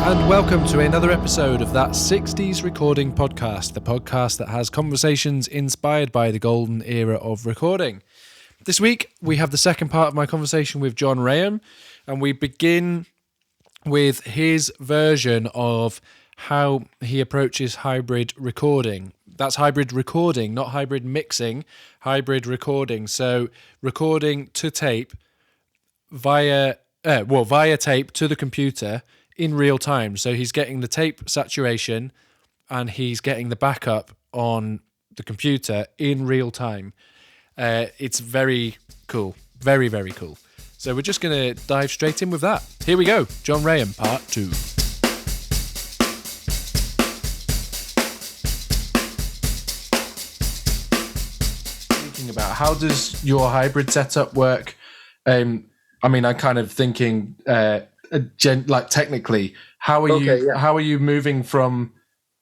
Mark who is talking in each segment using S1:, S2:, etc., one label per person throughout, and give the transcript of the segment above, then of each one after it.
S1: And welcome to another episode of That 60s Recording Podcast, the podcast that has conversations inspired by the golden era of recording. This week, we have the second part of my conversation with John Raham, and we begin with his version of how he approaches hybrid recording. That's hybrid recording, not hybrid mixing, hybrid recording. So recording to tape via tape to the computer in real time. So he's getting the tape saturation and he's getting the backup on the computer in real time. It's very cool. Very, very cool. So we're just going to dive straight in with that. Here we go. John Raham Part 2. Thinking about how does your hybrid setup work? I'm kind of thinking technically, how are you moving from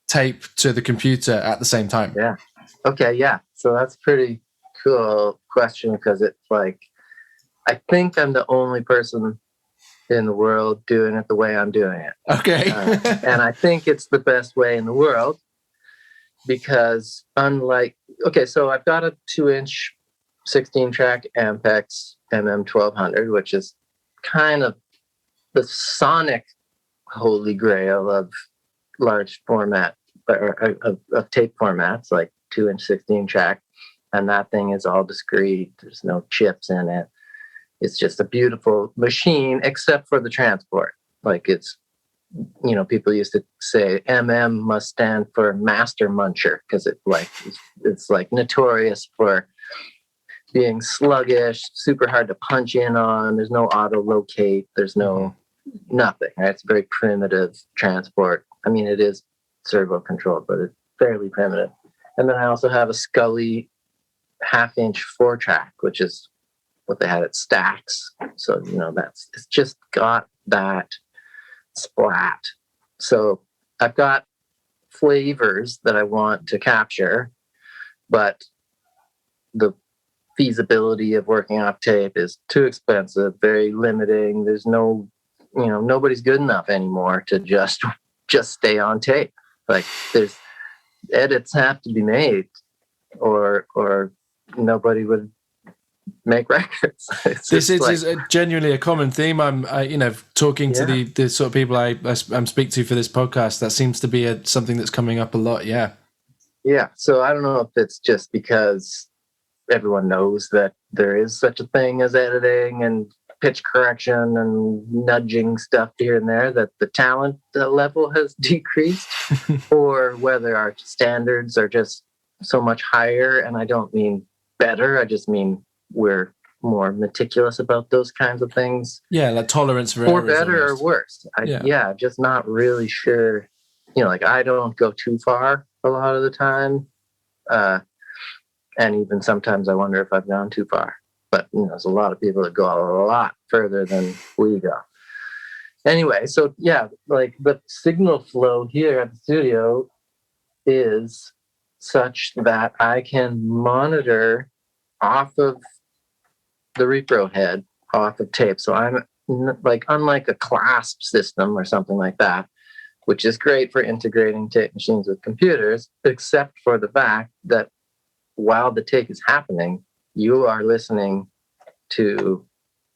S1: tape to the computer at the same time?
S2: Yeah. Okay. Yeah. So that's a pretty cool question because it's like, I think I'm the only person in the world doing it the way I'm doing it.
S1: Okay.
S2: And I think it's the best way in the world because so I've got a 2-inch 16-track Ampex MM1200, which is kind of the sonic holy grail of large format of tape formats, like 2-inch 16-track, and that thing is all discrete. There's no chips in it. It's just a beautiful machine, except for the transport. Like it's, people used to say MM must stand for master muncher because it's notorious for being sluggish, super hard to punch in on. There's no auto locate. There's no nothing. Right? It's a very primitive transport. I mean, it is servo controlled, but it's fairly primitive. And then I also have a Scully 1/2-inch 4-track, which is what they had at Stax. So it's just got that splat. So I've got flavors that I want to capture, but the feasibility of working off tape is too expensive, very limiting. There's no, nobody's good enough anymore to just stay on tape. Like there's edits have to be made or nobody would make records.
S1: This is genuinely a common theme. I'm talking to the sort of people I'm speak to for this podcast. That seems to be something that's coming up a lot. Yeah.
S2: So I don't know if it's just because everyone knows that there is such a thing as editing and pitch correction and nudging stuff here and there, that the talent level has decreased, or whether our standards are just so much higher. And I don't mean better. I just mean we're more meticulous about those kinds of things.
S1: Yeah, like tolerance for
S2: or
S1: errors
S2: better
S1: almost.
S2: Or worse. Just not really sure. I don't go too far a lot of the time. And even sometimes I wonder if I've gone too far. But there's a lot of people that go a lot further than we go. Anyway, so the signal flow here at the studio is such that I can monitor off of the repro head, off of tape. So I'm unlike a clasp system or something like that, which is great for integrating tape machines with computers, except for the fact that while the take is happening, you are listening to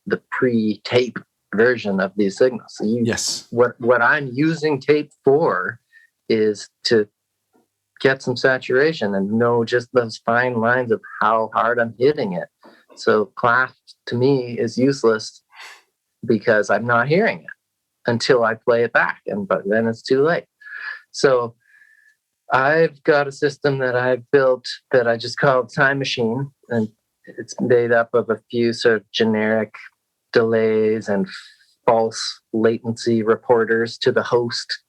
S2: the pre-tape version of these signals. So
S1: yes.
S2: What I'm using tape for is to get some saturation and know just those fine lines of how hard I'm hitting it. So clasp to me is useless because I'm not hearing it until I play it back, but then it's too late. So I've got a system that I've built that I just called Time Machine, and it's made up of a few sort of generic delays and false latency reporters to the host,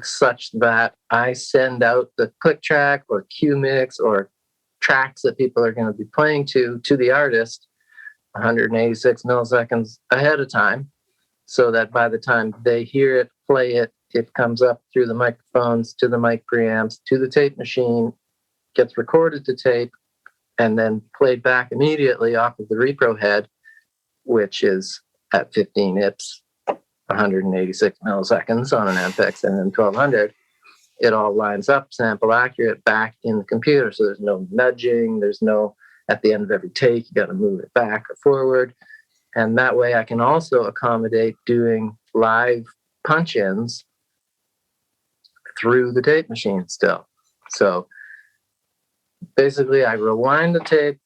S2: such that I send out the click track or cue mix or tracks that people are going to be playing to the artist 186 milliseconds ahead of time, so that by the time they hear it, play it, it comes up through the microphones to the mic preamps to the tape machine, gets recorded to tape, and then played back immediately off of the repro head, which is at 15 IPS 186 milliseconds on an Ampex MM1200, it all lines up, sample accurate, back in the computer. So there's no nudging. There's no, at the end of every take, you got to move it back or forward. And that way I can also accommodate doing live punch-ins through the tape machine still. So basically I rewind the tape,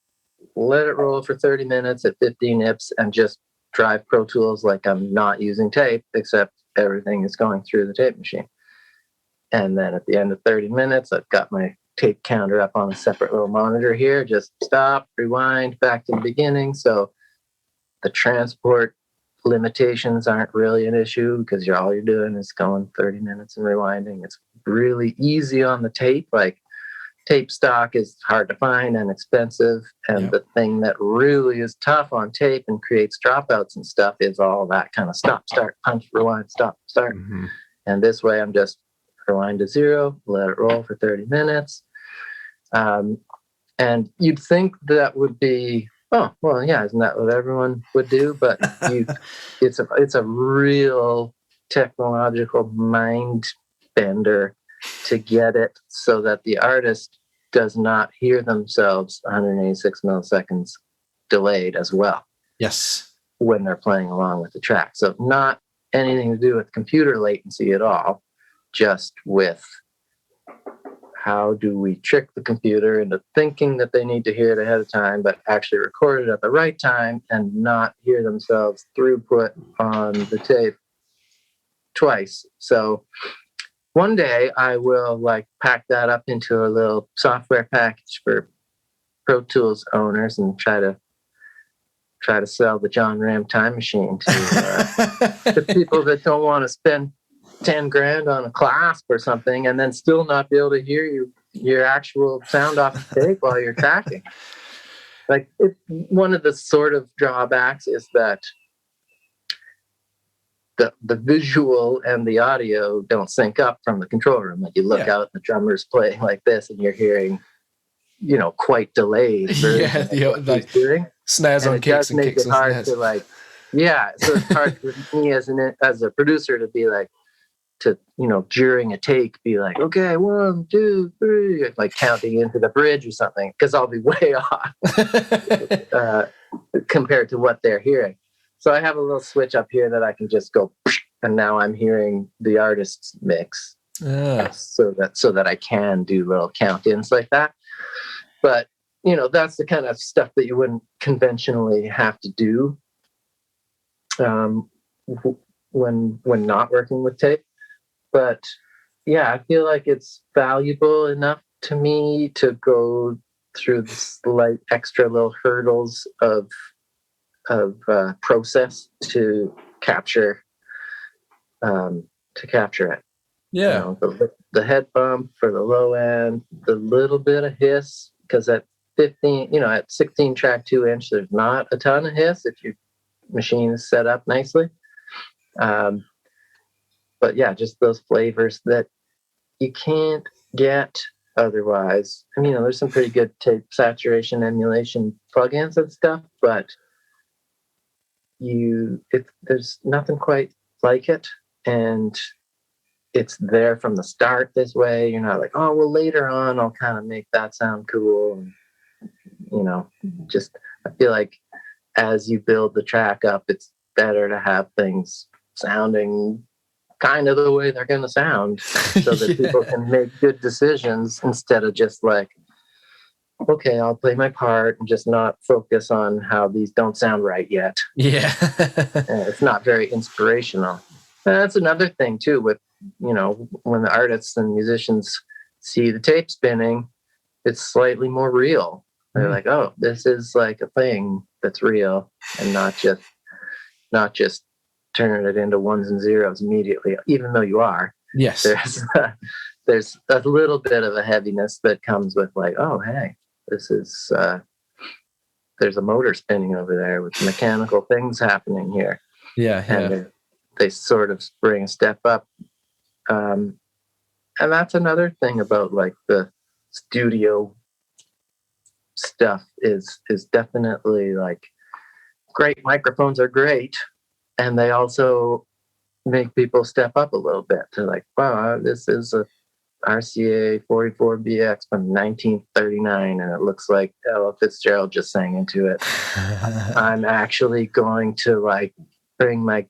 S2: let it roll for 30 minutes at 15 IPS, and just drive Pro Tools like I'm not using tape, except everything is going through the tape machine. And then at the end of 30 minutes, I've got my tape counter up on a separate little monitor here. Just stop, rewind, back to the beginning. So the transport limitations aren't really an issue because all you're doing is going 30 minutes and rewinding. It's really easy on the tape. Like, tape stock is hard to find and expensive. And the thing that really is tough on tape and creates dropouts and stuff is all that kind of stop, start, punch, rewind, stop, start. Mm-hmm. And this way I'm just rewind to 0, let it roll for 30 minutes. And you'd think that would be, oh, well, yeah, isn't that what everyone would do? But it's a real technological mind bender to get it so that the artist does not hear themselves 186 milliseconds delayed as well.
S1: Yes.
S2: When they're playing along with the track. So not anything to do with computer latency at all, just with how do we trick the computer into thinking that they need to hear it ahead of time, but actually record it at the right time and not hear themselves throughput on the tape twice. So one day I will pack that up into a little software package for Pro Tools owners and try to sell the John Raham time machine to people that don't want to spend 10 grand on a clasp or something and then still not be able to hear your actual sound off the tape while you're tracking. One of the sort of drawbacks is that the visual and the audio don't sync up from the control room. Like, you look out and the drummer's playing like this and you're hearing, quite delayed version of what he's doing.
S1: Snares on kicks and kicks on snares.
S2: So it's hard for me as a producer to be during a take, be like, okay, 1, 2, 3, counting into the bridge or something, because I'll be way off compared to what they're hearing. So I have a little switch up here that I can just go, and now I'm hearing the artist's mix, so that I can do little count-ins like that. But that's the kind of stuff that you wouldn't conventionally have to do when not working with tape. But yeah, I feel like it's valuable enough to me to go through the slight extra little hurdles of process to capture it.
S1: Yeah.
S2: The head bump for the low end, the little bit of hiss, because at 16 track 2-inch, there's not a ton of hiss if your machine is set up nicely. But yeah, just those flavors that you can't get otherwise. I mean, there's some pretty good tape saturation emulation plugins and stuff, but there's nothing quite like it, and it's there from the start this way. You're not like, oh, well, later on I'll kind of make that sound cool. And, just, I feel like as you build the track up, it's better to have things sounding kind of the way they're going to sound, so that people can make good decisions instead of just okay, I'll play my part and just not focus on how these don't sound right yet.
S1: Yeah.
S2: It's not very inspirational. And that's another thing too, with, when the artists and musicians see the tape spinning, it's slightly more real. They're like, oh, this is like a thing that's real, and not just turning it into ones and zeros immediately, even though you are.
S1: Yes.
S2: There's a little bit of a heaviness that comes with oh, hey, this is, there's a motor spinning over there with mechanical things happening here.
S1: Yeah.
S2: And they sort of bring a step up. And that's another thing about the studio stuff is definitely great microphones are great. And they also make people step up a little bit to like, wow, this is a RCA 44BX from 1939, and it looks like Ella Fitzgerald just sang into it. I'm actually going to like bring my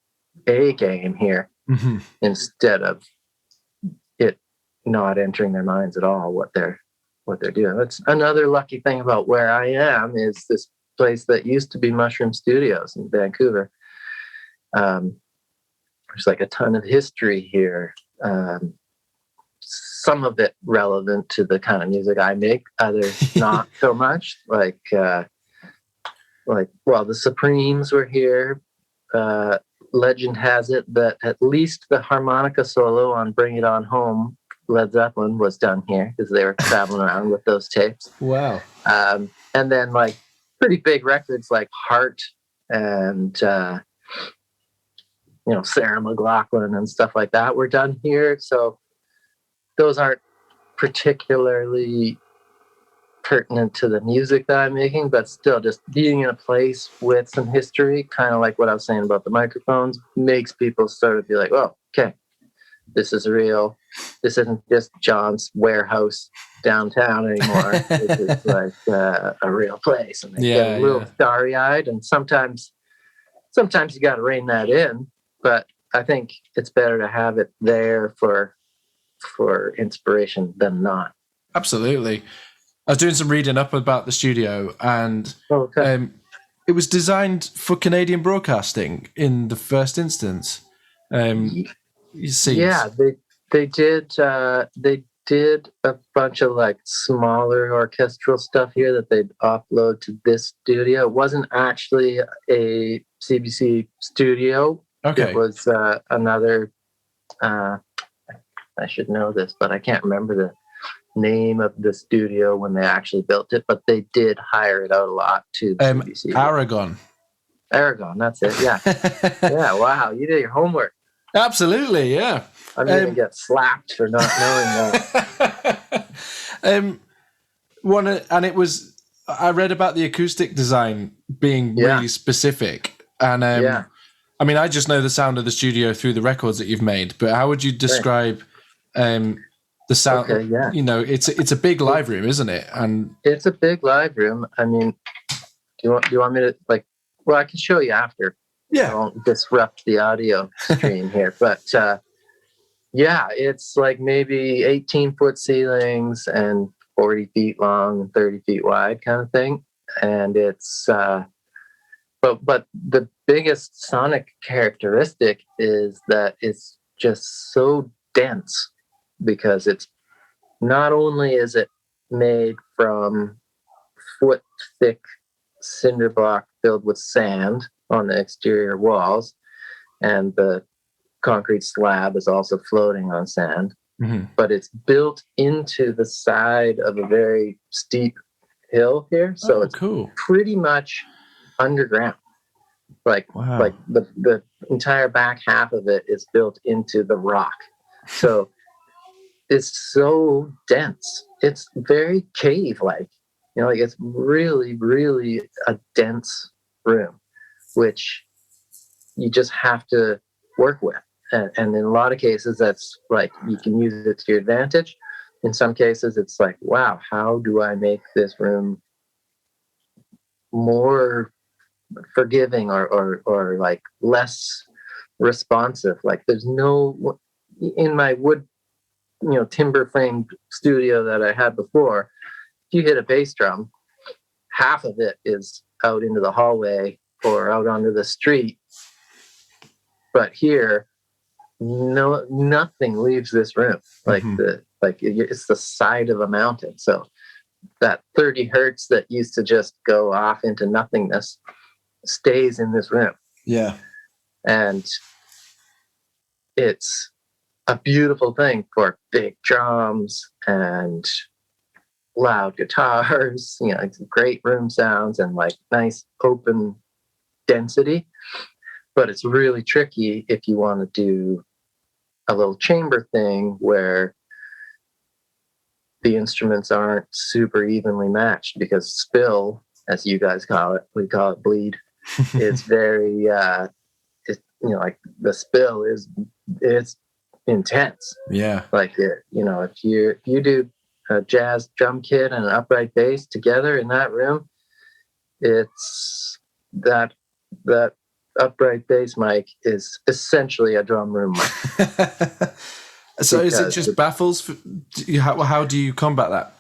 S2: A game here instead of it not entering their minds at all what they're doing. That's another lucky thing about where I am, is this place that used to be Mushroom Studios in Vancouver. There's like a ton of history here. Some of it relevant to the kind of music I make, others not so much. Like, well, the Supremes were here. Legend has it that at least the harmonica solo on Bring It On Home, Led Zeppelin, was done here because they were traveling around with those tapes.
S1: Wow.
S2: And then like pretty big records like Heart and, Sarah McLachlan and stuff like that were done here. So those aren't particularly pertinent to the music that I'm making, but still just being in a place with some history, kind of like what I was saying about the microphones, makes people sort of be like, oh, okay, this is real. This isn't just John's warehouse downtown anymore. This is like a real place. And they get a little starry-eyed, and sometimes you got to rein that in, but I think it's better to have it there for inspiration than not.
S1: Absolutely. I was doing some reading up about the studio, and it was designed for Canadian broadcasting in the first instance. You see,
S2: yeah, they did a bunch of like smaller orchestral stuff here that they'd offload to this studio. It wasn't actually a CBC studio.
S1: Okay.
S2: It was another. I should know this, but I can't remember the name of the studio when they actually built it, but they did hire it out a lot to the CBC.
S1: Aragon,
S2: that's it. Yeah. Yeah, wow, you did your homework.
S1: Absolutely, yeah.
S2: I'm going to get slapped for not knowing that.
S1: And it was, I read about the acoustic design being really specific, and I mean, I just know the sound of the studio through the records that you've made, but how would you describe the sound?
S2: Okay, yeah.
S1: It's a big live room, isn't it? And
S2: it's a big live room. I mean, do you want me to like? Well, I can show you after.
S1: Yeah,
S2: I won't disrupt the audio stream here, but it's like maybe 18-foot ceilings and 40 feet long and 30 feet wide, kind of thing. And it's but the biggest sonic characteristic is that it's just so dense, because it's not only is it made from foot thick cinder block filled with sand on the exterior walls, and the concrete slab is also floating on sand, but it's built into the side of a very steep hill here, so it's
S1: cool.
S2: Pretty much underground. Like the entire back half of it is built into the rock. So it's so dense. It's very cave-like. Like it's really, really a dense room, which you just have to work with. And in a lot of cases, that's like you can use it to your advantage. In some cases, it's like, wow, how do I make this room more forgiving or like less responsive? Like there's no, in my wood, timber framed studio that I had before, if you hit a bass drum, half of it is out into the hallway or out onto the street. But here, nothing leaves this room. Like it's the side of a mountain. So that 30 hertz that used to just go off into nothingness stays in this room.
S1: Yeah. And
S2: it's a beautiful thing for big drums and loud guitars, it's great room sounds and like nice open density. But it's really tricky if you want to do a little chamber thing where the instruments aren't super evenly matched, because spill, as you guys call it, we call it bleed, is very like the spill it's intense.
S1: Yeah.
S2: Like if you do a jazz drum kit and an upright bass together in that room, it's that upright bass mic is essentially a drum room mic.
S1: So is it just baffles? How do you combat that?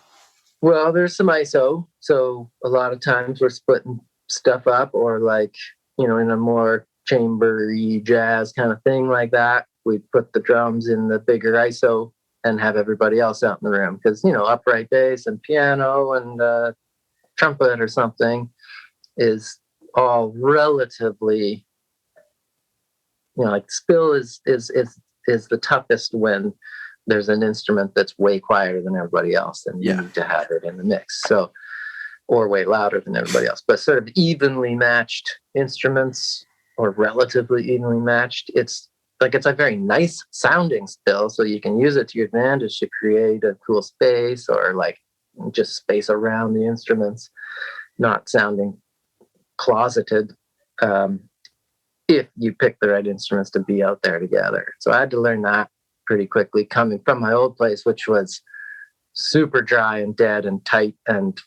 S2: Well, there's some ISO. So a lot of times we're splitting stuff up, or like, in a more chambery jazz kind of thing like that. We put the drums in the bigger ISO and have everybody else out in the room. Because, upright bass and piano and trumpet or something is all relatively, like spill is the toughest when there's an instrument that's way quieter than everybody else, and you need to have it in the mix. So, or way louder than everybody else. But sort of evenly matched instruments, or relatively evenly matched, it's a very nice sounding spill, so you can use it to your advantage to create a cool space, or like just space around the instruments, not sounding closeted, if you pick the right instruments to be out there together. So I had to learn that pretty quickly, coming from my old place, which was super dry and dead and tight and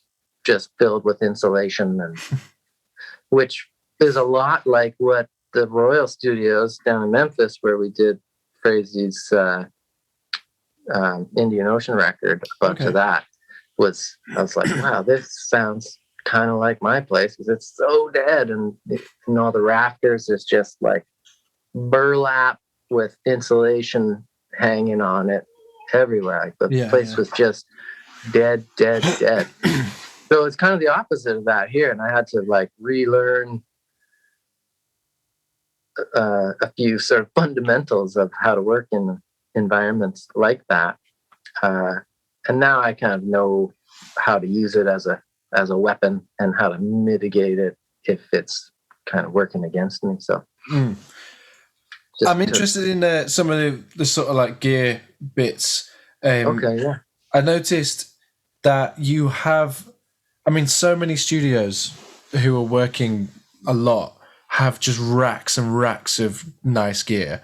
S2: just filled with insulation, and which is a lot like what the Royal Studios down in Memphis, where we did Frazie's Indian Ocean record, a bunch of that was. I was like, wow, this sounds kind of like my place, because it's so dead, and all the rafters is just like burlap with insulation hanging on it everywhere. Like the place was just dead. So it's kind of the opposite of that here, and I had to like relearn a few sort of fundamentals of how to work in environments like that, and now I kind of know how to use it as a weapon, and how to mitigate it if it's kind of working against me. So
S1: I'm interested in some of the sort of like gear bits. I noticed that you have, so many studios who are working a lot have just racks and racks of nice gear.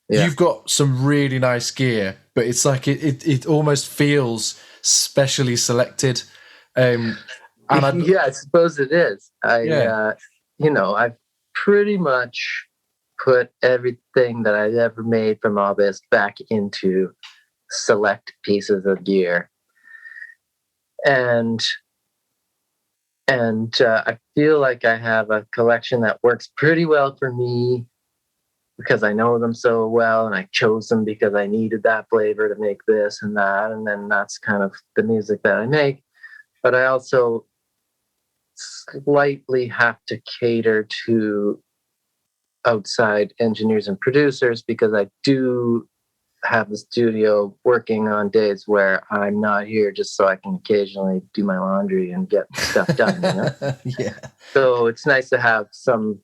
S1: Yeah. You've got some really nice gear, but it's like it almost feels specially selected.
S2: I suppose it is. I've pretty much put everything that I've ever made from all this back into select pieces of gear. And I feel like I have a collection that works pretty well for me, because I know them so well, and I chose them because I needed that flavor to make this and that, and then that's kind of the music that I make. But I also slightly have to cater to outside engineers and producers, because I do have the studio working on days where I'm not here, just so I can occasionally do my laundry and get stuff done.
S1: Yeah.
S2: So it's nice to have some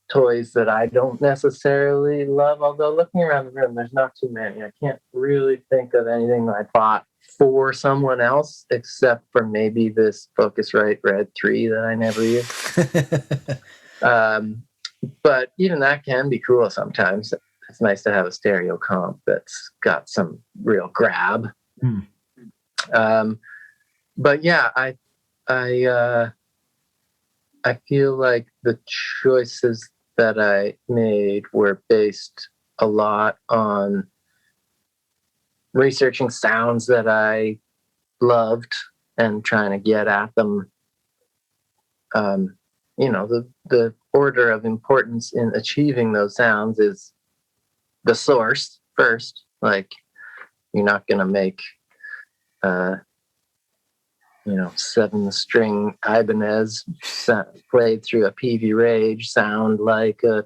S2: toys that I don't necessarily love, although looking around the room, there's not too many. I can't really think of anything that I bought for someone else, except for maybe this Focusrite Red 3 that I never use. But even that can be cool sometimes. It's nice to have a stereo comp that's got some real grab. But yeah, I feel like the choices that I made were based a lot on researching sounds that I loved and trying to get at them. The order of importance in achieving those sounds is the source first. Like, you're not going to make 7-string Ibanez played through a PV Rage sound like a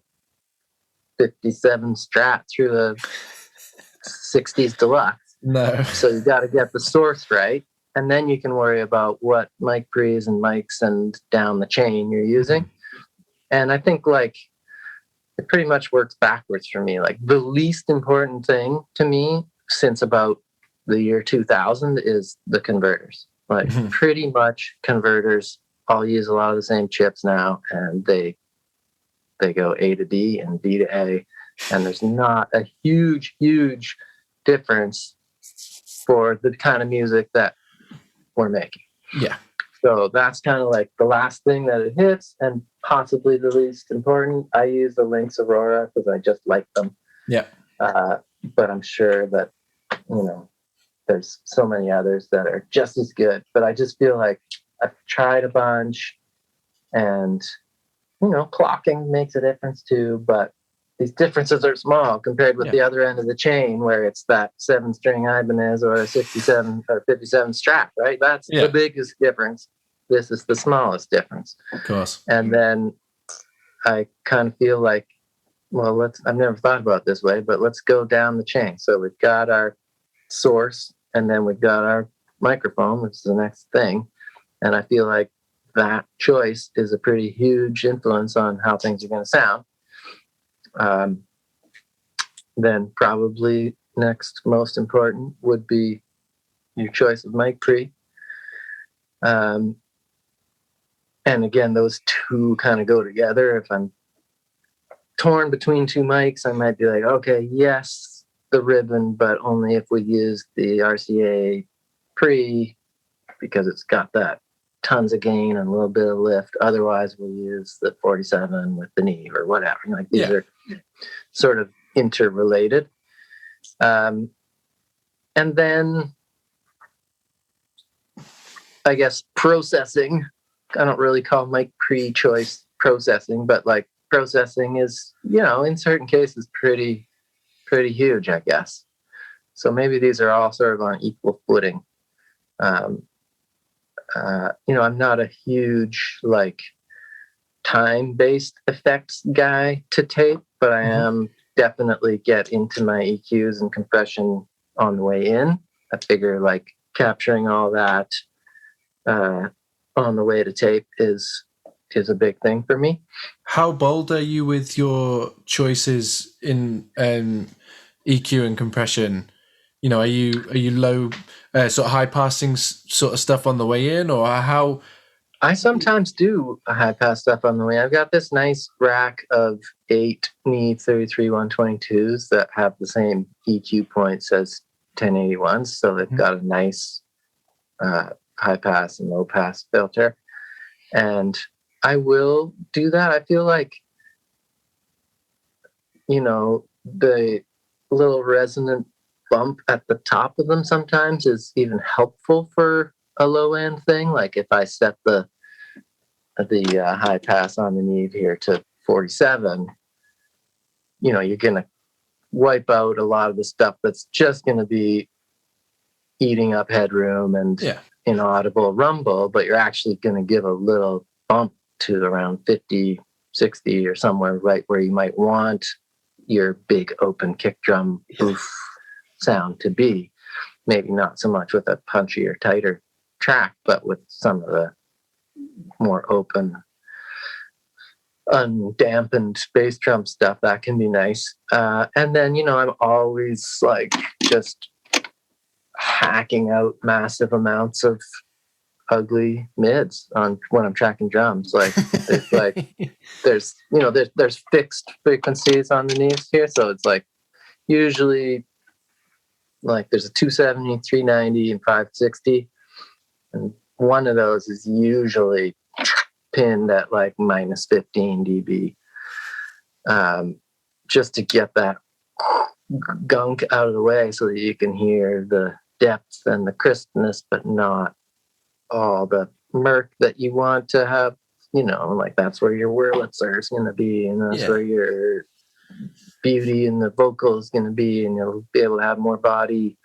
S2: 57 Strat through a 60s Deluxe.
S1: No.
S2: So you got to get the source right, and then you can worry about what mic pre's and mics and down the chain you're using. And I think like it pretty much works backwards for me. Like, the least important thing to me since about the year 2000 is the converters. Like, pretty much converters all use a lot of the same chips now, and they they go A to D and D to A, and there's not a huge difference for the kind of music that we're making.
S1: Yeah.
S2: So that's kind of like the last thing that it hits, and possibly the least important. I use the Lynx Aurora because I just like them.
S1: Yeah.
S2: But I'm sure that, there's so many others that are just as good. But I just feel like I've tried a bunch, and, clocking makes a difference too. But these differences are small compared with the other end of the chain, where it's that 7-string Ibanez or a 67 or 57 Strat, right? That's the biggest difference. This is the smallest difference.
S1: Of course.
S2: And then I kind of feel like, well, I've never thought about it this way, but let's go down the chain. So we've got our source, and then we've got our microphone, which is the next thing. And I feel like that choice is a pretty huge influence on how things are going to sound. Then probably next most important would be your choice of mic pre. And again, those two kind of go together. If I'm torn between two mics, I might be like, okay, yes, the ribbon, but only if we use the RCA pre, because it's got that tons of gain and a little bit of lift. Otherwise, we'll use the 47 with the knee or whatever. Like these are sort of interrelated. And then I guess processing. I don't really call mic pre-choice processing, but like processing is, in certain cases pretty huge, I guess. So maybe these are all sort of on equal footing. I'm not a huge time-based effects guy to tape, but I am definitely get into my EQs and compression on the way in. I figure capturing all that on the way to tape is a big thing for me.
S1: How bold are you with your choices in EQ and compression? Are you low, sort of high passing sort of stuff on the way in, or how?
S2: I sometimes do a high pass stuff on the way. I've got this nice rack of 8 Neve 33 122s that have the same EQ points as 1081s, so they've got a nice high pass and low pass filter, and I will do that. I feel like the little resonant bump at the top of them sometimes is even helpful for a low end thing. Like if I set the high pass on the Neve here to 47, you're gonna wipe out a lot of the stuff that's just gonna be eating up headroom and inaudible rumble, but you're actually gonna give a little bump to around 50, 60 or somewhere right where you might want your big open kick drum oof sound to be. Maybe not so much with a punchier, tighter track, but with some of the more open, undampened bass drum stuff, that can be nice. And then, I'm always just hacking out massive amounts of ugly mids on when I'm tracking drums. There's fixed frequencies on the knees here, so it's usually there's a 270, 390, and 560, and one of those is usually pinned at minus 15 dB, just to get that gunk out of the way so that you can hear the depth and the crispness, but not all the murk that you want to have. That's where your Wurlitzer is going to be, and that's where your beauty in the vocal is going to be, and you'll be able to have more body.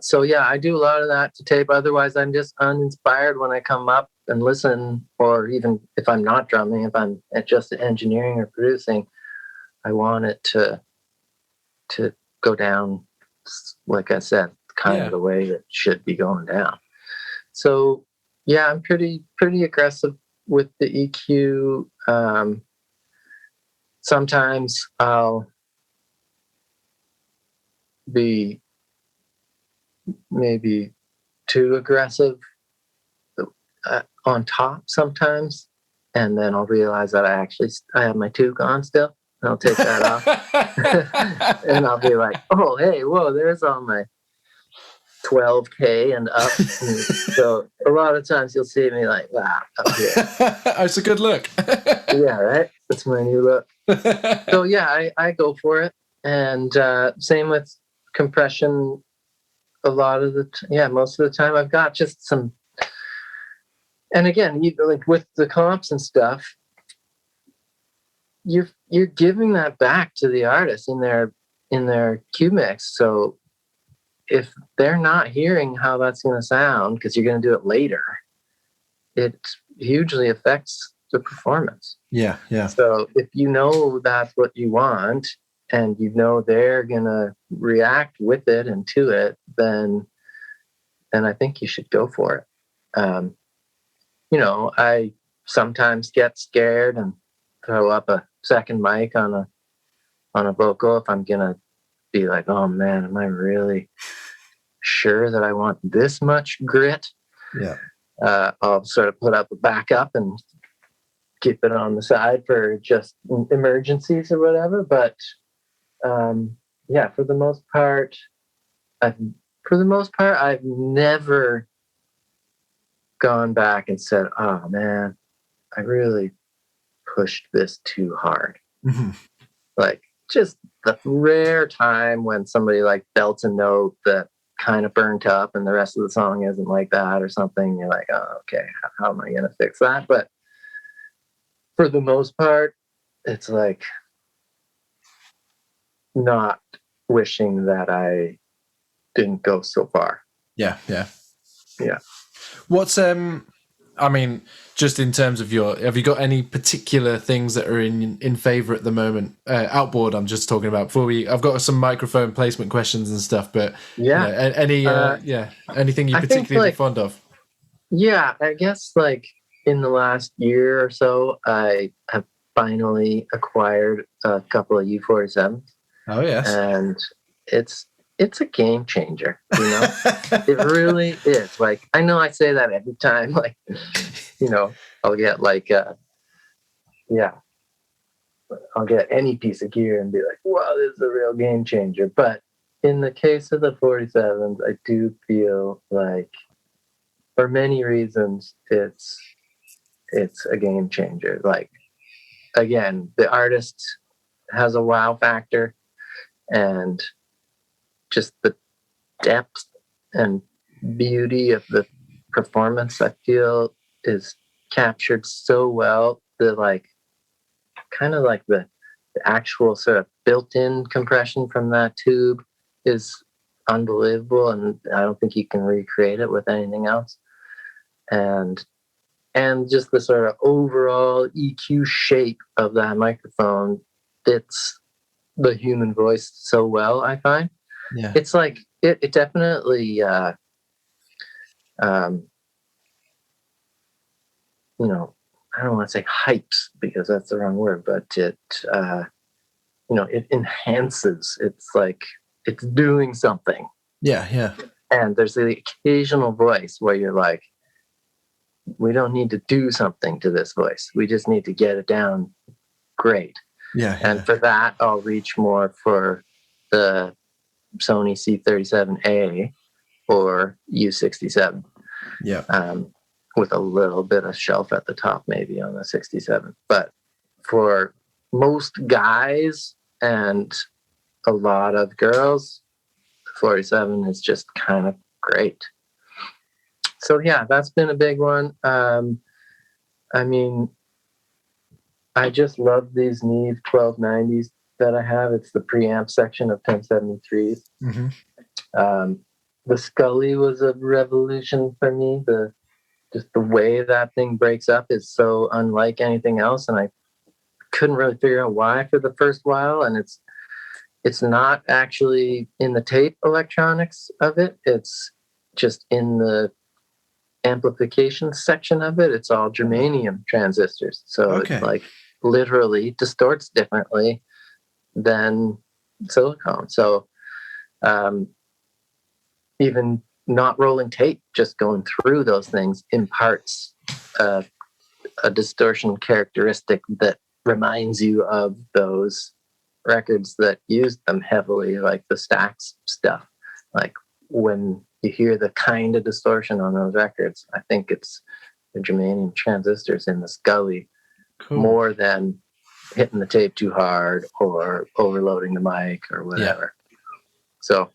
S2: So I do a lot of that to tape. Otherwise, I'm just uninspired when I come up and listen, or even if I'm not drumming, if I'm just engineering or producing, I want it to go down, like I said, kind of the way it should be going down. So I'm pretty aggressive with the EQ. Sometimes I'll be maybe too aggressive on top sometimes. and then I'll realize that I have my toque on still, and I'll take that off, and I'll be like, oh, hey, whoa, there's all my 12K and up. And so a lot of times you'll see me like, wow, up here.
S1: It's a good look.
S2: Yeah, right? That's my new look. So yeah, I go for it. And same with compression. Most of the time I've got just some. And again, like with the comps and stuff, you're giving that back to the artist in their cue mix. So if they're not hearing how that's going to sound because you're going to do it later, it hugely affects the performance.
S1: Yeah.
S2: So if you know that's what you want, and you know they're going to react with it and to it, then I think you should go for it. I sometimes get scared and throw up a second mic on a vocal if I'm going to be like, oh man, am I really sure that I want this much grit?
S1: Yeah.
S2: I'll sort of put up a backup and keep it on the side for just emergencies or whatever. But for the most part, I've never gone back and said, oh man, I really pushed this too hard.
S1: Mm-hmm.
S2: Like just the rare time when somebody like belts a note that kind of burnt up and the rest of the song isn't like that or something. You're like, oh, okay, how am I going to fix that? But for the most part, it's like not wishing that I didn't go so far.
S1: Yeah. What's just in terms of have you got any particular things that are in favor at the moment? Outboard, I'm just talking about. I've got some microphone placement questions and stuff, but anything you particularly fond of?
S2: Yeah, I guess like in the last year or so, I have finally acquired a couple of U47s.
S1: Oh yes,
S2: and it's a game changer, It really is. Like, I know I say that every time, like, I'll get like, I'll get any piece of gear and be like, wow, this is a real game changer. But in the case of the 47s, I do feel like, for many reasons, it's a game changer. Like, again, the artist has a wow factor, and just the depth and beauty of the performance, I feel, is captured so well. The actual sort of built-in compression from that tube is unbelievable, and I don't think you can recreate it with anything else. And just the sort of overall EQ shape of that microphone fits the human voice so well, I find.
S1: Yeah.
S2: It's like it definitely I don't want to say hypes because that's the wrong word, but it it enhances. It's like it's doing something.
S1: Yeah.
S2: And there's the occasional voice where you're like, we don't need to do something to this voice. We just need to get it down great.
S1: Yeah.
S2: And for that, I'll reach more for the Sony C37A or U67.
S1: Yeah.
S2: With a little bit of shelf at the top, maybe on the 67. But for most guys and a lot of girls, the 47 is just kind of great. So yeah, that's been a big one. I mean, I just love these Neve 1290s that I have. It's the preamp section of 1073s.
S1: Mm-hmm.
S2: The Scully was a revolution for me. Just the way that thing breaks up is so unlike anything else, and I couldn't really figure out why for the first while. And it's not actually in the tape electronics of it. It's just in the amplification section of it. It's all germanium transistors, so It like literally distorts differently than silicone. So even not rolling tape, just going through those things imparts a a distortion characteristic that reminds you of those records that used them heavily, like the Stax stuff. Like when you hear the kind of distortion on those records, I think it's the germanium transistors in the Scully more than hitting the tape too hard or overloading the mic or whatever. So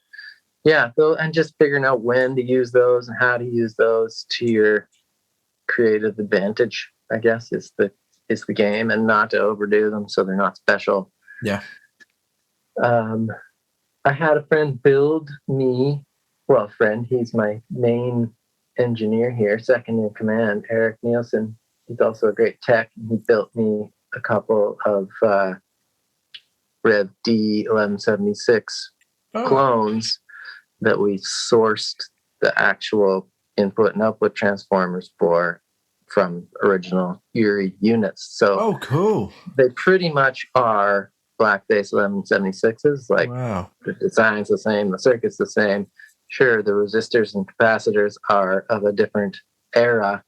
S2: yeah, and just figuring out when to use those and how to use those to your creative advantage, I guess, is the game, and not to overdo them so they're not special.
S1: Yeah.
S2: I had a friend build me, he's my main engineer here, second in command, Eric Nielsen. He's also a great tech, and he built me a couple of Rev D 1176 clones that we sourced the actual input and output transformers from original URI units. So
S1: cool.
S2: They pretty much are black-based 1176s. Like the design's the same, the circuit's the same. Sure, the resistors and capacitors are of a different era,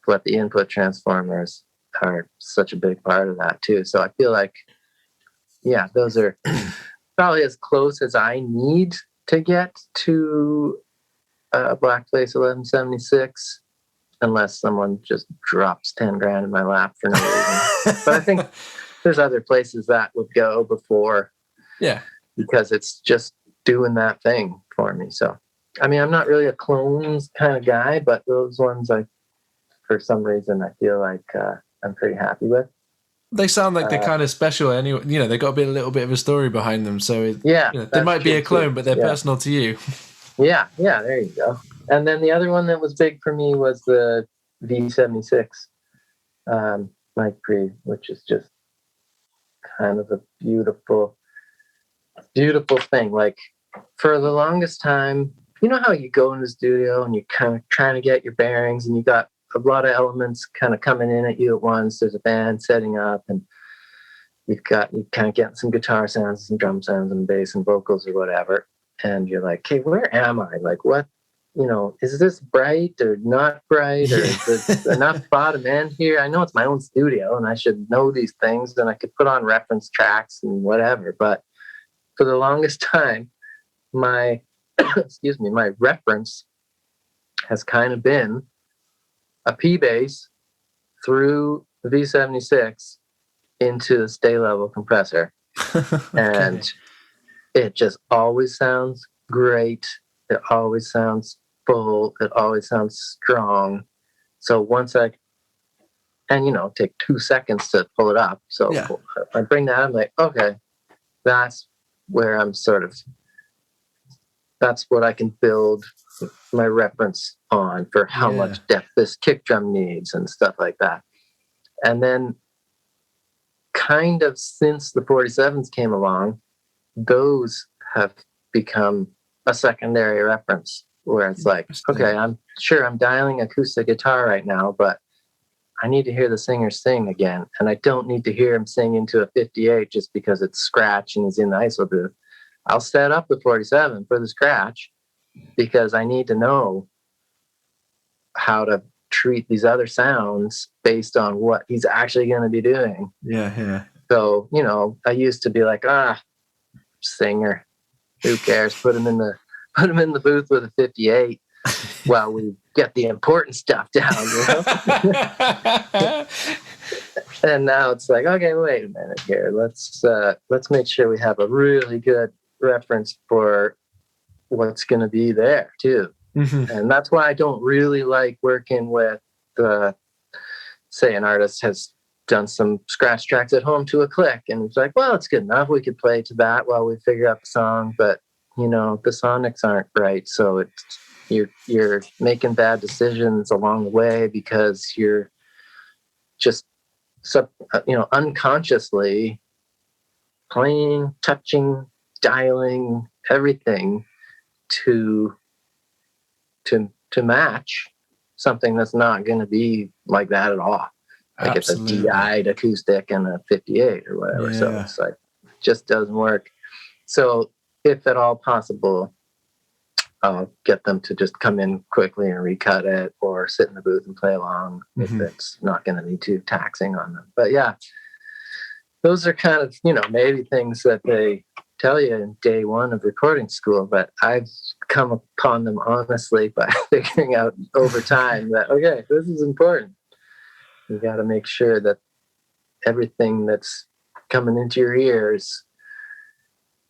S2: but the input transformers are such a big part of that too. So I feel like, yeah, those are probably as close as I need to get to a black-based 1176, unless someone just drops 10 grand in my lap for no reason. But I think there's other places that would go before. Yeah. Because it's just doing that thing for me. So, I mean, I'm not really a clones kind of guy, but those ones, for some reason, I feel like I'm pretty happy with.
S1: They sound like they're kind of special anyway. You know, they've got a little bit of a story behind them. So, they might be a clone, but they're personal to you. Yeah, there you go. And then the other one that was big for me was the V76 mic pre, which is just kind of a beautiful, beautiful thing. Like, for the longest time, you know how you go in the studio and you're kind of trying to get your bearings and you got a lot of elements kind of coming in at you at once. There's a band setting up and you kind of getting some guitar sounds, some drum sounds and bass and vocals or whatever. And you're like, hey, where am I? Like, what, is this bright or not bright? Or is there enough bottom end here? I know it's my own studio and I should know these things and I could put on reference tracks and whatever. But for the longest time, my reference has kind of been a P bass through the V76 into the stay level compressor. And it just always sounds great. It always sounds full. It always sounds strong. So once take 2 seconds to pull it up. So I bring that, I'm like, okay, that's where I'm that's what I can build my reference on for how much depth this kick drum needs and stuff like that. And then kind of since the 47s came along, those have become a secondary reference where it's like, okay, I'm dialing acoustic guitar right now, but I need to hear the singer sing again. And I don't need to hear him sing into a 58 just because it's scratch and he's in the ISO booth. I'll set up the 47 for the scratch because I need to know how to treat these other sounds based on what he's actually going to be doing. Yeah. So, I used to be like, singer, who cares? Put him in the booth with a 58 while we get the important stuff down, And now it's like, okay, wait a minute here. Let's make sure we have a really good reference for what's going to be there too. Mm-hmm. And that's why I don't really like working with say an artist has done some scratch tracks at home to a click and it's like, well, it's good enough, we could play to that while we figure out the song, but the sonics aren't right, so you're making bad decisions along the way because you're just unconsciously playing, touching, dialing everything to match something that's not going to be like that at all. Like Absolutely. It's a DI'd acoustic and a 58 or whatever. Yeah. So it's like, it just doesn't work. So if at all possible,
S2: I'll get them to just come in quickly and recut it, or sit in the booth and play along if it's not going to be too taxing on them. But yeah, those are kind of, maybe things that they tell you in day one of recording school, but I've come upon them honestly by figuring out over time that, okay, this is important. You got to make sure that everything that's coming into your ears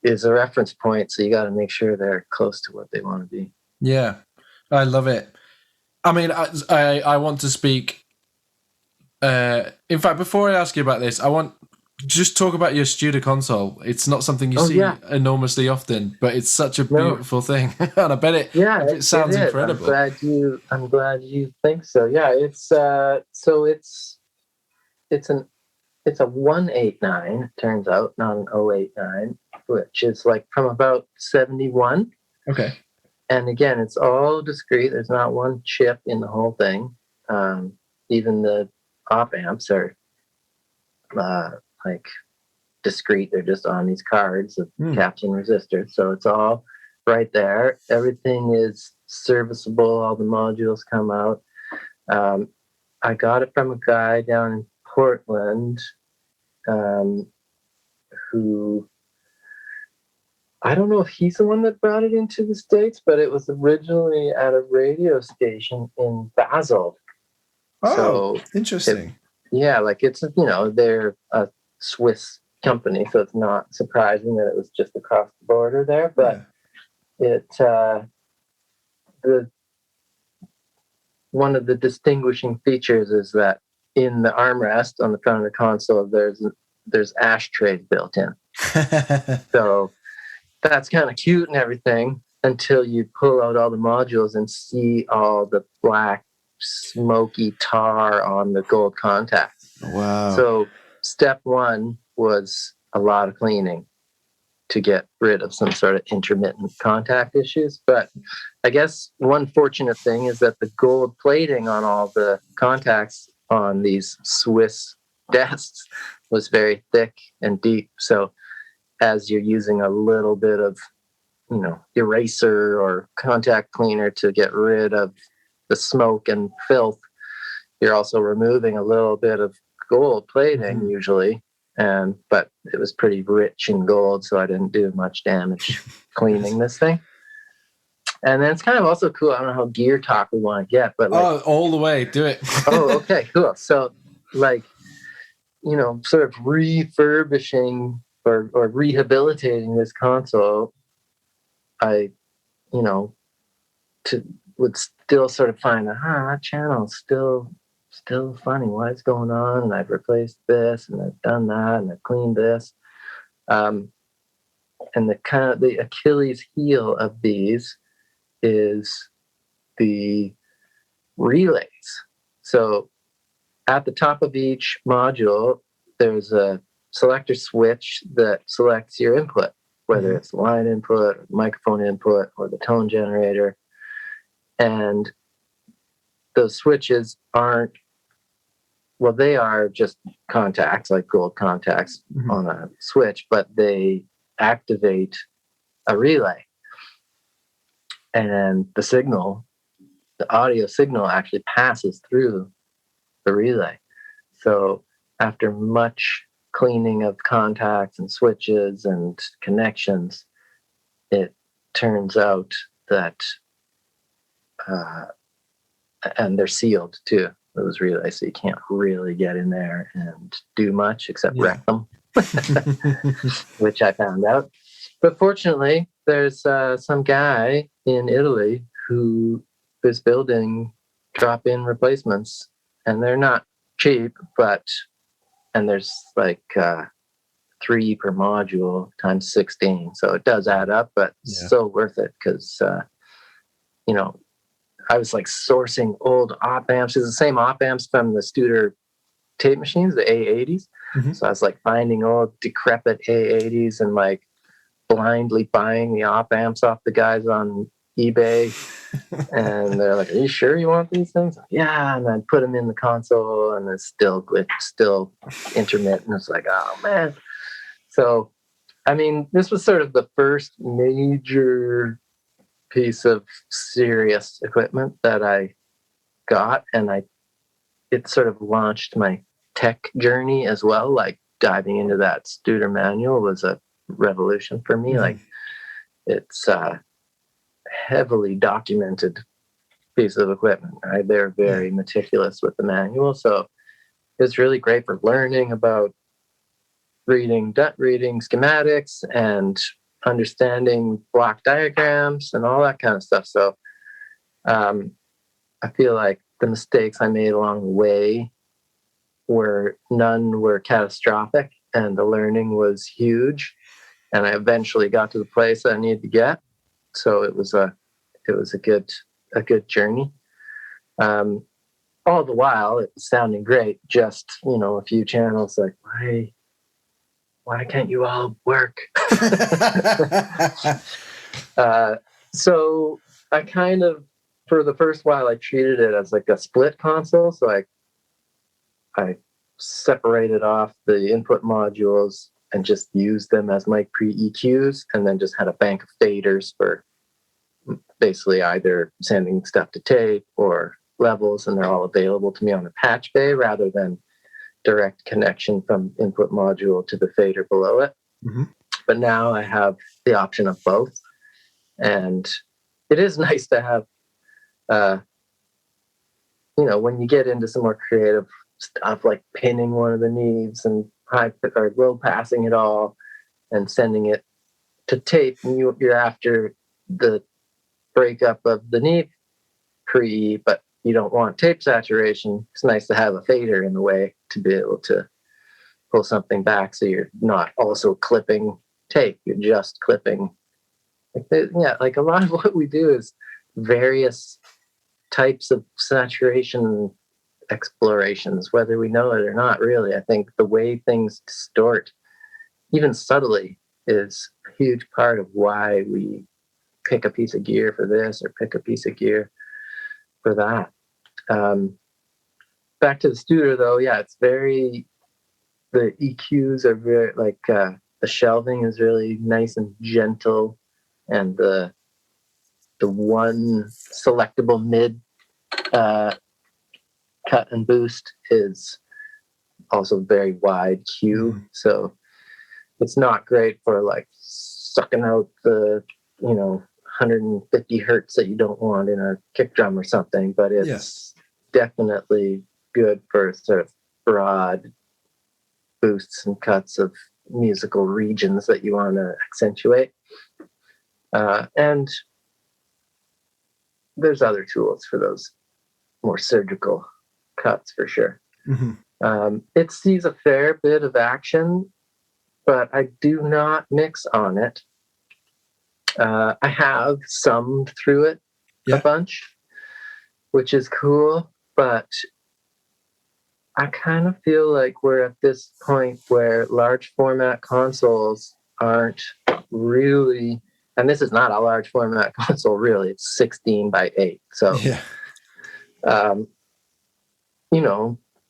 S2: is a reference point. So you got to make sure they're close to what they want to be.
S1: Yeah, I love it. I mean, I want to speak. In fact, before I ask you about this, I want just talk about your Studer console. It's not something you see enormously often, but it's such a beautiful thing, and I bet it sounds incredible.
S2: I'm glad you think so. Yeah, it's it's a 189, turns out, not an 089, which is like from about 71.
S1: Okay.
S2: And again, it's all discrete. There's not one chip in the whole thing. Even the op amps are like discrete. They're just on these cards of caps and resistors. So it's all right there. Everything is serviceable. All the modules come out. I got it from a guy down in Portland who, I don't know if he's the one that brought it into the States, but it was originally at a radio station in Basel.
S1: Oh, so interesting.
S2: It's, they're a Swiss company, so it's not surprising that it was just across the border there. But one of the distinguishing features is that in the armrest on the front of the console, there's ashtrays built in. So that's kind of cute and everything until you pull out all the modules and see all the black, smoky tar on the gold contacts.
S1: Wow.
S2: So step one was a lot of cleaning to get rid of some sort of intermittent contact issues. But I guess one fortunate thing is that the gold plating on all the contacts on these Swiss desks was very thick and deep. So as you're using a little bit of, eraser or contact cleaner to get rid of the smoke and filth, you're also removing a little bit of gold plating usually. But it was pretty rich in gold, so I didn't do much damage cleaning this thing. And then it's kind of also cool. I don't know how gear talk we want to get, but
S1: all the way, do it.
S2: Oh, okay, cool. So sort of refurbishing or rehabilitating this console, I, would still sort of find that channel's still funny. What's going on? And I've replaced this, and I've done that, and I've cleaned this. And the Achilles heel of these is the relays. So at the top of each module, there's a selector switch that selects your input, whether it's line input, or microphone input, or the tone generator. And those switches they are just contacts, like gold contacts on a switch, but they activate a relay. And the audio signal actually passes through the relay. So after much cleaning of contacts and switches and connections, it turns out that, and they're sealed too, those relays, so you can't really get in there and do much except wreck them, which I found out. But fortunately, there's some guy in Italy who is building drop-in replacements, and they're not cheap, and there's like 3 per module times 16, so it does add up, but so worth it because I was like sourcing old op amps. It's the same op amps from the Studer tape machines, the A80s. So I was like finding old decrepit A80s and like blindly buying the op amps off the guys on eBay. And they're like, "Are you sure you want these things?" Yeah. And I'd put them in the console, and it's still intermittent. It's like, oh man. So, I mean, this was sort of the first major piece of serious equipment that I got, and it sort of launched my tech journey as well. Like diving into that Studer manual was a revolution for me. Like it's a heavily documented piece of equipment, right? They're very meticulous with the manual, so it's really great for learning about reading schematics and understanding block diagrams and all that kind of stuff. So I feel like the mistakes I made along the way none were catastrophic, and the learning was huge. And I eventually got to the place I needed to get. So it was a good journey. All the while it was sounding great. Just, a few channels like, why can't you all work? So I kind of, for the first while, I treated it as like a split console. So I separated off the input modules and just used them as mic pre-EQs, and then just had a bank of faders for basically either sending stuff to tape or levels, and they're all available to me on the patch bay rather than direct connection from input module to the fader below it. But now I have the option of both, and it is nice to have when you get into some more creative stuff like pinning one of the needs and high or low passing it all and sending it to tape, and you're after the breakup of the need pre, but you don't want tape saturation. It's nice to have a fader in the way to be able to pull something back, so you're not also clipping tape, you're just clipping. Like a lot of what we do is various types of saturation explorations, whether we know it or not. Really, I think the way things distort, even subtly, is a huge part of why we pick a piece of gear for this or pick a piece of gear for that. Back to the Studer though, it's the EQs are very the shelving is really nice and gentle, and the one selectable mid cut and boost is also very wide Q. So it's not great for like sucking out the 150 hertz that you don't want in a kick drum or something, but it's definitely good for sort of broad boosts and cuts of musical regions that you want to accentuate. And there's other tools for those more surgical cuts for sure. It sees a fair bit of action, but I do not mix on it. I have summed through it a bunch, which is cool, but I kind of feel like we're at this point where large format consoles aren't really, and this is not a large format console really, it's 16 by 8. So,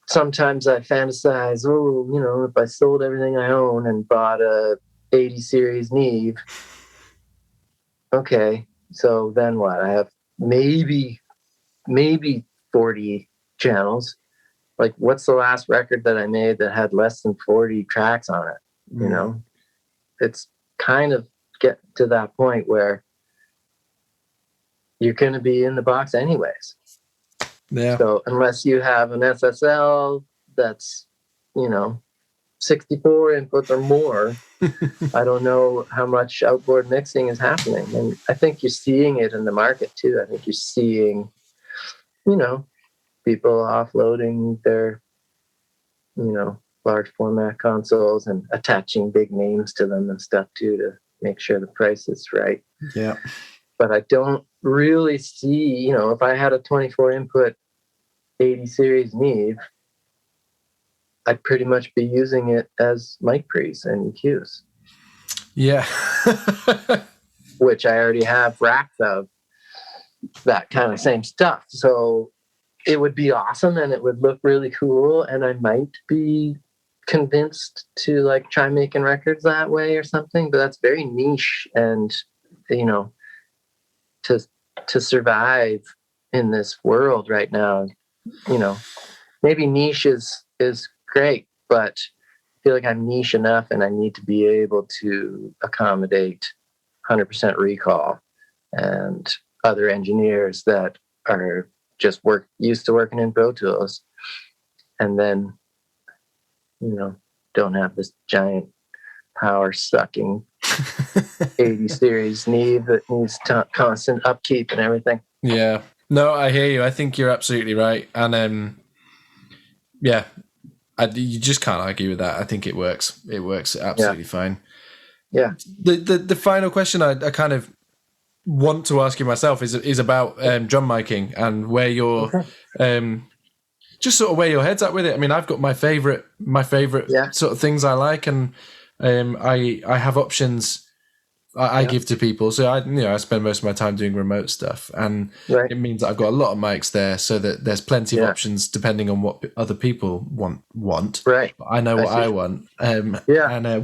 S2: sometimes I fantasize, if I sold everything I own and bought a 80 series Neve, okay, so then what? I have maybe 40 channels. Like, what's the last record that I made that had less than 40 tracks on it? It's kind of get to that point where you're going to be in the box anyways. So unless you have an SSL that's, 64 inputs or more, I don't know how much outboard mixing is happening. And I think you're seeing it in the market too. I think you're seeing, people offloading their, large format consoles and attaching big names to them and stuff too, to make sure the price is right. But I don't really see, if I had a 24 input 80 series Neve, I'd pretty much be using it as mic pre's and EQs. Which I already have racks of that kind of same stuff. So it would be awesome and it would look really cool, and I might be convinced to like try making records that way or something, but that's very niche, and to survive in this world right now. Maybe niche is great, but I feel like I'm niche enough, and I need to be able to accommodate 100% recall and other engineers that are just used to working in Pro Tools, and then don't have this giant power sucking 80 series Neve that needs constant upkeep and everything.
S1: Yeah, no, I hear you. I think you're absolutely right, and you just can't argue with that. I think it works. It works absolutely fine.
S2: Yeah.
S1: The final question I kind of want to ask you myself is about drum miking and where your just sort of where your head's at with it. I mean, I've got my favorite sort of things I like, and I have options I give to people. So I spend most of my time doing remote stuff, and it means that I've got a lot of mics there, so that there's plenty of options depending on what other people want.
S2: Right.
S1: But I know what I want. And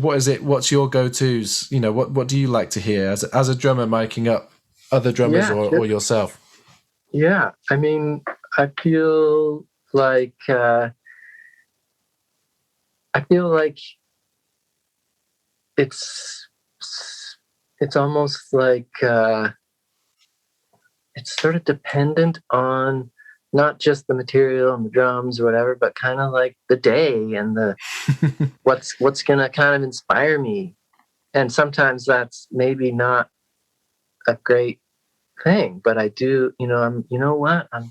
S1: what is it? What's your go-tos? What do you like to hear as a drummer miking up other drummers or yourself?
S2: Yeah, I mean, I feel like it's almost like it's sort of dependent on not just the material and the drums or whatever, but kind of like the day and the what's gonna kind of inspire me. And sometimes that's maybe not a great thing, but I do, I'm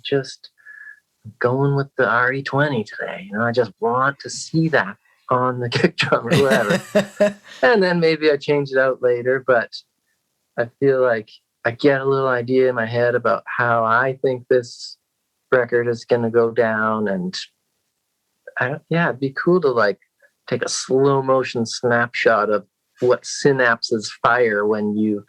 S2: just going with the RE20 today. I just want to see that on the kick drum or whatever. And then maybe I change it out later, but I feel like I get a little idea in my head about how I think this record is going to go down. And it'd be cool to like take a slow motion snapshot of what synapses fire when you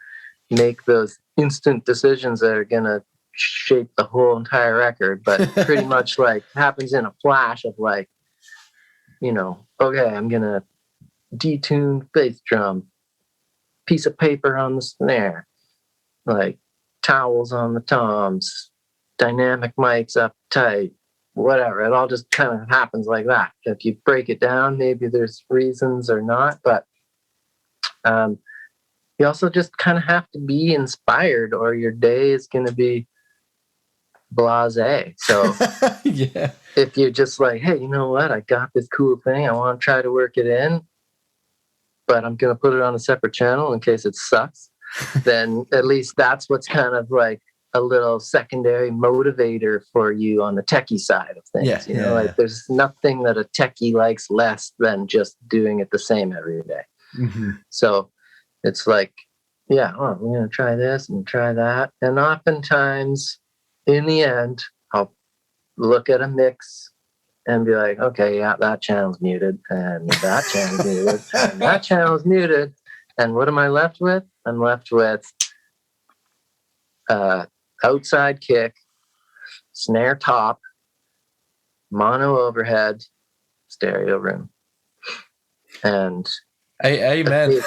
S2: make those instant decisions that are going to shape the whole entire record, but pretty much like happens in a flash of like, okay, I'm going to detune bass drum, piece of paper on the snare, like towels on the toms, dynamic mics up tight, whatever. It all just kind of happens like that. If you break it down, maybe there's reasons or not, but you also just kind of have to be inspired or your day is going to be blasé. So if you're just like, hey, you know what? I got this cool thing. I want to try to work it in, but I'm going to put it on a separate channel in case it sucks. Then at least that's what's kind of like a little secondary motivator for you on the techie side of things. There's nothing that a techie likes less than just doing it the same every day.
S1: Mm-hmm.
S2: So it's like, we're going to try this and try that. And oftentimes in the end, I'll look at a mix and be like, okay, that channel's muted, and that channel's muted, and that channel's muted. And what am I left with? I'm left with outside kick, snare top, mono overhead, stereo room. And
S1: amen.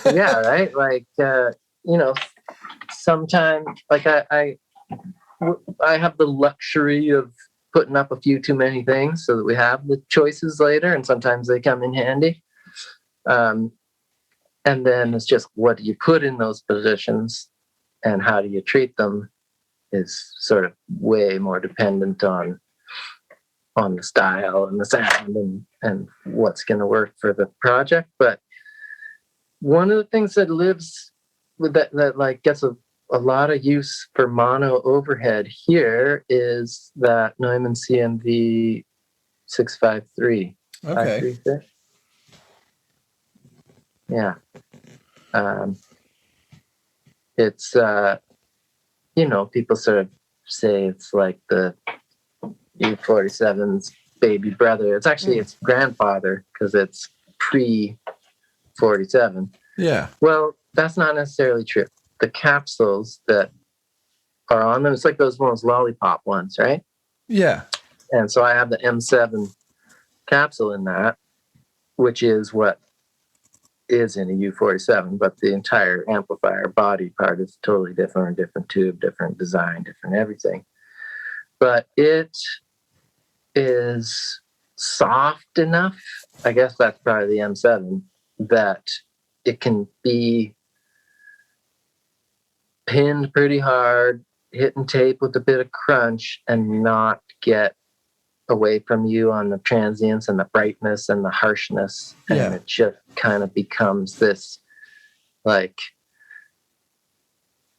S2: Right? Like, sometimes, like I have the luxury of putting up a few too many things so that we have the choices later, and sometimes they come in handy. And then it's just what do you put in those positions and how do you treat them is sort of way more dependent on the style and the sound and what's going to work for the project. But one of the things that lives with that like gets a lot of use for mono overhead here is that Neumann CMV 653.
S1: Okay.
S2: Yeah. It's people sort of say it's like the E47's baby brother. It's actually its grandfather because it's pre-47.
S1: Yeah.
S2: Well, that's not necessarily true. The capsules that are on them, it's like those lollipop ones, right?
S1: Yeah.
S2: And so I have the M7 capsule in that, which is what is in a U47, but the entire amplifier body part is totally different, different tube, different design, different everything. But it is soft enough, I guess that's probably the M7, that it can be pinned pretty hard, hit and tape with a bit of crunch, and not get away from you on the transients and the brightness and the harshness.
S1: Yeah.
S2: And it just kind of becomes this, like,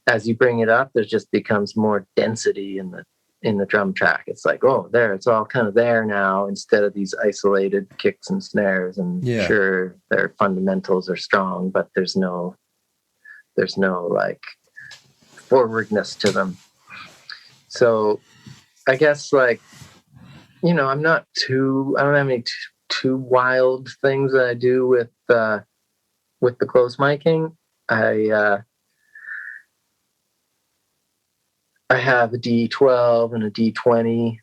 S2: as you bring it up, there just becomes more density in the drum track. It's like, oh, there, it's all kind of there now, instead of these isolated kicks and snares. And sure, their fundamentals are strong, but there's no like forwardness to them. So I guess, like, I don't have any too wild things that I do with the close miking. I have a D12 and a D20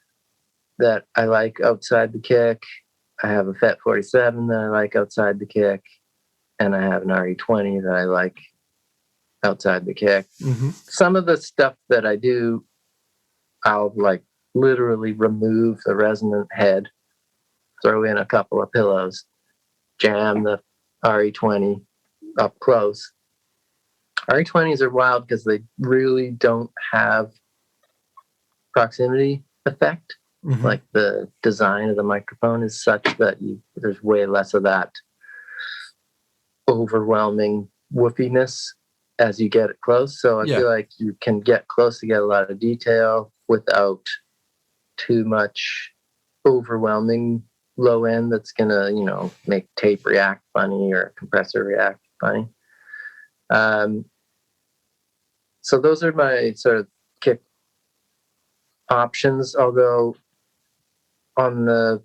S2: that I like outside the kick. I have a FET 47 that I like outside the kick, and I have an RE20 that I like outside the kick.
S1: Mm-hmm.
S2: Some of the stuff that I do, I'll like literally remove the resonant head, throw in a couple of pillows, jam the RE20 up close. RE20s are wild because they really don't have proximity effect.
S1: Mm-hmm.
S2: Like, the design of the microphone is such that there's way less of that overwhelming woofiness as you get it close. So I feel like you can get close to get a lot of detail without too much overwhelming low end that's gonna, make tape react funny or compressor react funny. So those are my sort of kick options. Although on the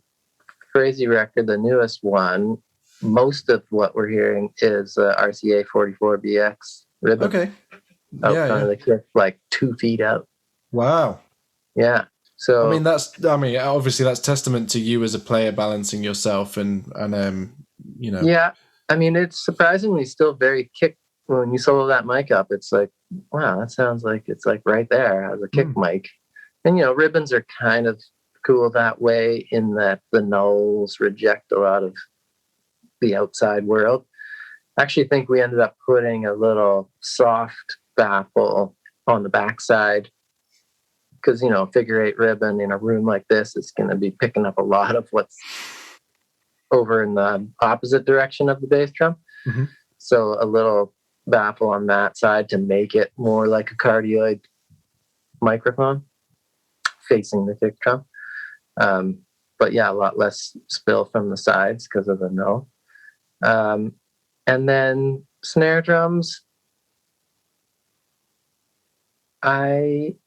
S2: Crazy record, the newest one, most of what we're hearing is RCA 44BX ribbon.
S1: Okay.
S2: Out front of the kick, like 2 feet out.
S1: Wow.
S2: Yeah. So
S1: obviously that's testament to you as a player balancing yourself and.
S2: Yeah, it's surprisingly still very kick. When you solo that mic up, it's like, wow, that sounds like it's like right there as a kick mic. And ribbons are kind of cool that way, in that the nulls reject a lot of the outside world. I actually think we ended up putting a little soft baffle on the backside, because figure 8 ribbon in a room like this is going to be picking up a lot of what's over in the opposite direction of the bass drum.
S1: Mm-hmm.
S2: So a little baffle on that side to make it more like a cardioid microphone facing the kick drum. But yeah, a lot less spill from the sides because of the null. And then snare drums, only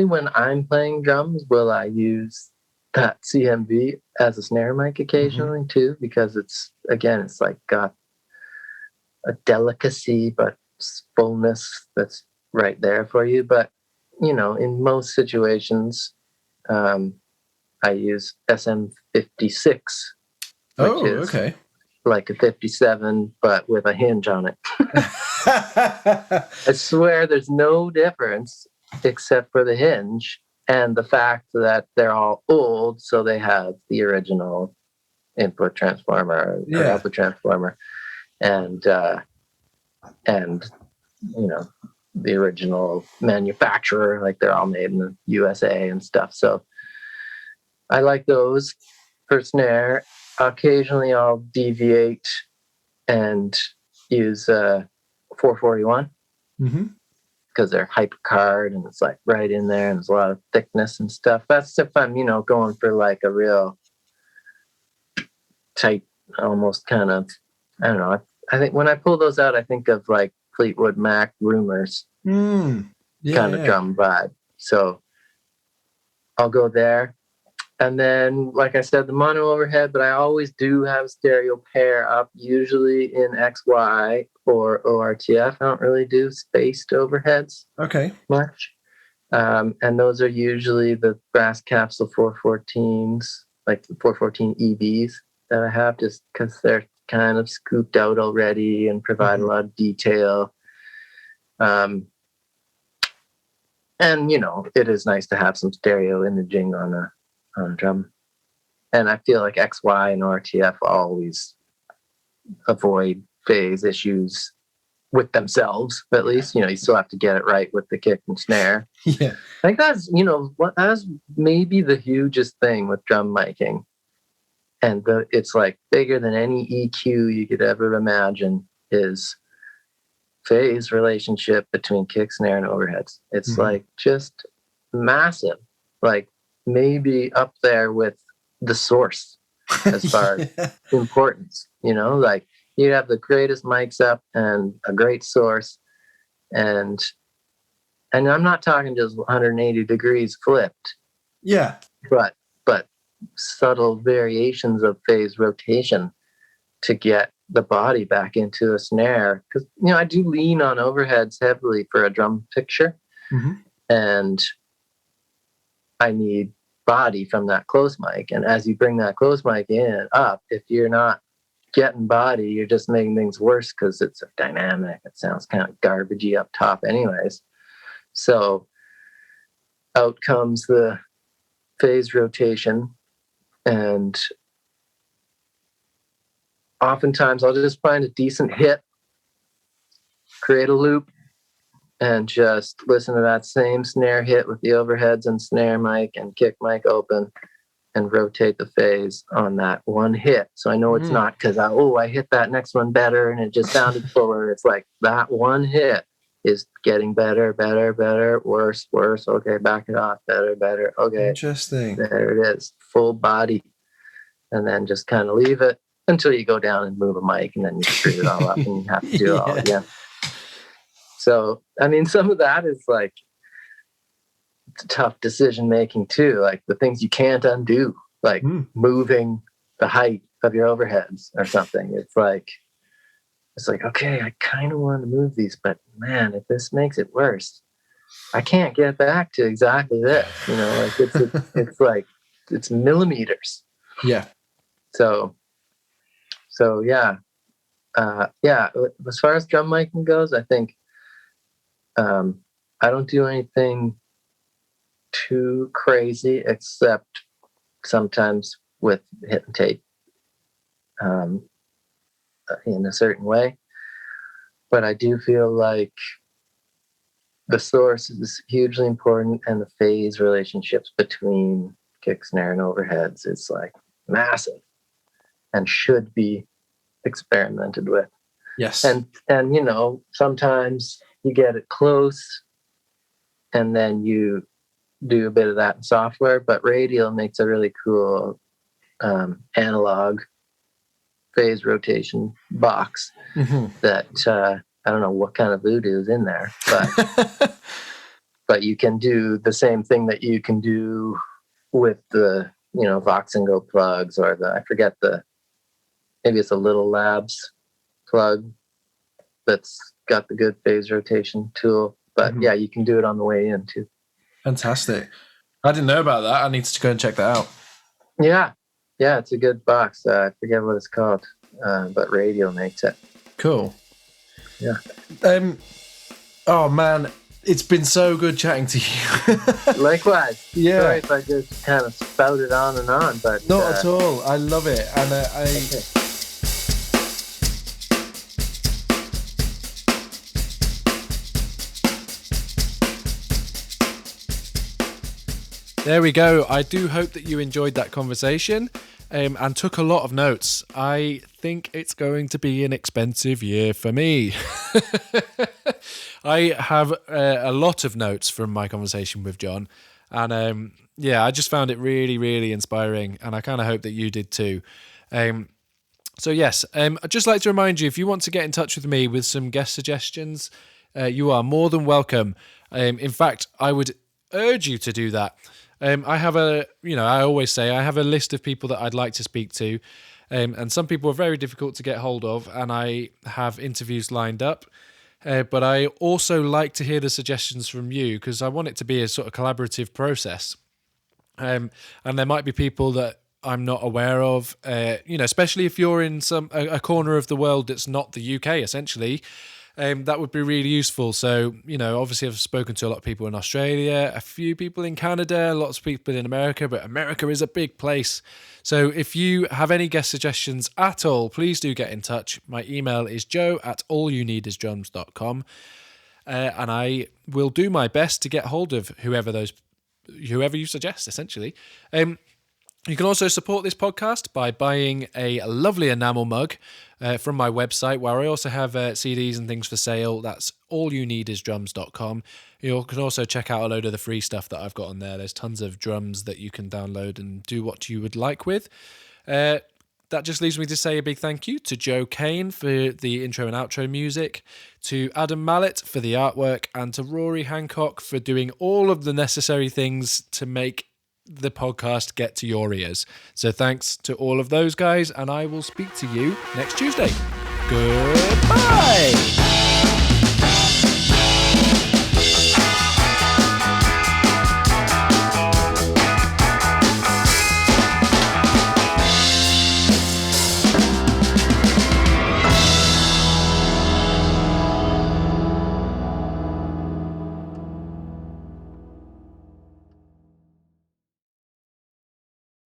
S2: when I'm playing drums will I use that CMV as a snare mic occasionally too, because it's like got a delicacy but fullness that's right there for you. But in most situations, I use SM56, which is like a 57 but with a hinge on it. I swear there's no difference except for the hinge and the fact that they're all old, so they have the original input transformer or output transformer, and the original manufacturer, like they're all made in the USA and stuff. So I like those for snare. Occasionally I'll deviate and use 441 because they're hypercard and it's like right in there and there's a lot of thickness and stuff. That's if I'm, going for like a real tight, almost kind of, I don't know. I think when I pull those out, I think of like Fleetwood Mac Rumors kind of drum vibe. So I'll go there. And then, like I said, the mono overhead, but I always do have stereo pair up, usually in XY or ORTF. I don't really do spaced overheads much. And those are usually the brass capsule 414s, like the 414 EVs that I have, just because they're kind of scooped out already and provide a lot of detail. And it is nice to have some stereo imaging on a drum. And I feel like XY and RTF always avoid phase issues with themselves, at least. You still have to get it right with the kick and snare.
S1: Yeah.
S2: I think that's, that's maybe the hugest thing with drum miking. And it's like bigger than any EQ you could ever imagine, is phase relationship between kick, snare, and overheads. It's like just massive, like maybe up there with the source as far as importance. Like you have the greatest mics up and a great source, and I'm not talking just 180 degrees flipped.
S1: Yeah.
S2: But subtle variations of phase rotation to get the body back into a snare. Because, I do lean on overheads heavily for a drum picture. And I need body from that close mic. And as you bring that close mic up, if you're not getting body, you're just making things worse because it's a dynamic. It sounds kind of garbagey up top anyways. So out comes the phase rotation, and oftentimes I'll just find a decent hit, create a loop, and just listen to that same snare hit with the overheads and snare mic and kick mic open, and rotate the phase on that one hit. So I know it's not because I hit that next one better and it just sounded fuller. It's like that one hit is getting better, worse. Okay, back it off. Better. Okay.
S1: Interesting.
S2: There it is. Full body. And then just kind of leave it until you go down and move a mic, and then you screw it all up and you have to do it all again. So, some of that is like tough decision making too. Like the things you can't undo, like moving the height of your overheads or something. It's like, okay, I kind of want to move these, but man, if this makes it worse, I can't get back to exactly this. It's like it's millimeters.
S1: Yeah.
S2: So yeah. As far as drum miking goes, I think I don't do anything too crazy, except sometimes with hit and tape. In a certain way, but I do feel like the source is hugely important, and the phase relationships between kick, snare, and overheads is like massive and should be experimented with.
S1: Yes.
S2: And sometimes you get it close and then you do a bit of that in software, but Radial makes a really cool analog phase rotation box that I don't know what kind of voodoo is in there, but but you can do the same thing that you can do with the Vox and Go plugs, or maybe it's a Little Labs plug that's got the good phase rotation tool. But yeah, you can do it on the way in too.
S1: Fantastic. I didn't know about that. I need to go and check that out.
S2: Yeah, it's a good box. I forget what it's called, but Radial makes it.
S1: Cool.
S2: Yeah.
S1: Oh man, it's been so good chatting to you.
S2: Likewise.
S1: Yeah.
S2: Sorry if I just kind of spouted on and on, but
S1: not at all. I love it, and
S2: Okay.
S1: There we go. I do hope that you enjoyed that conversation and took a lot of notes. I think it's going to be an expensive year for me. I have a lot of notes from my conversation with John. And I just found it really, really inspiring. And I kind of hope that you did too. So yes, I'd just like to remind you, if you want to get in touch with me with some guest suggestions, you are more than welcome. In fact, I would urge you to do that. I have I always say I have a list of people that I'd like to speak to, and some people are very difficult to get hold of, and I have interviews lined up. But I also like to hear the suggestions from you, because I want it to be a sort of collaborative process. And there might be people that I'm not aware of. Especially if you're in a corner of the world that's not the UK, essentially. That would be really useful. So, obviously I've spoken to a lot of people in Australia, a few people in Canada, lots of people in America, but America is a big place. So if you have any guest suggestions at all, please do get in touch. My email is joe@allyouneedisdrums.com. And I will do my best to get hold of whoever you suggest, essentially. You can also support this podcast by buying a lovely enamel mug from my website, where I also have CDs and things for sale. That's allyouneedisdrums.com. You can also check out a load of the free stuff that I've got on there. There's tons of drums that you can download and do what you would like with. That just leaves me to say a big thank you to Joe Kane for the intro and outro music, to Adam Mallet for the artwork, and to Rory Hancock for doing all of the necessary things to make the podcast get to your ears. So thanks to all of those guys, and I will speak to you next Tuesday. Goodbye.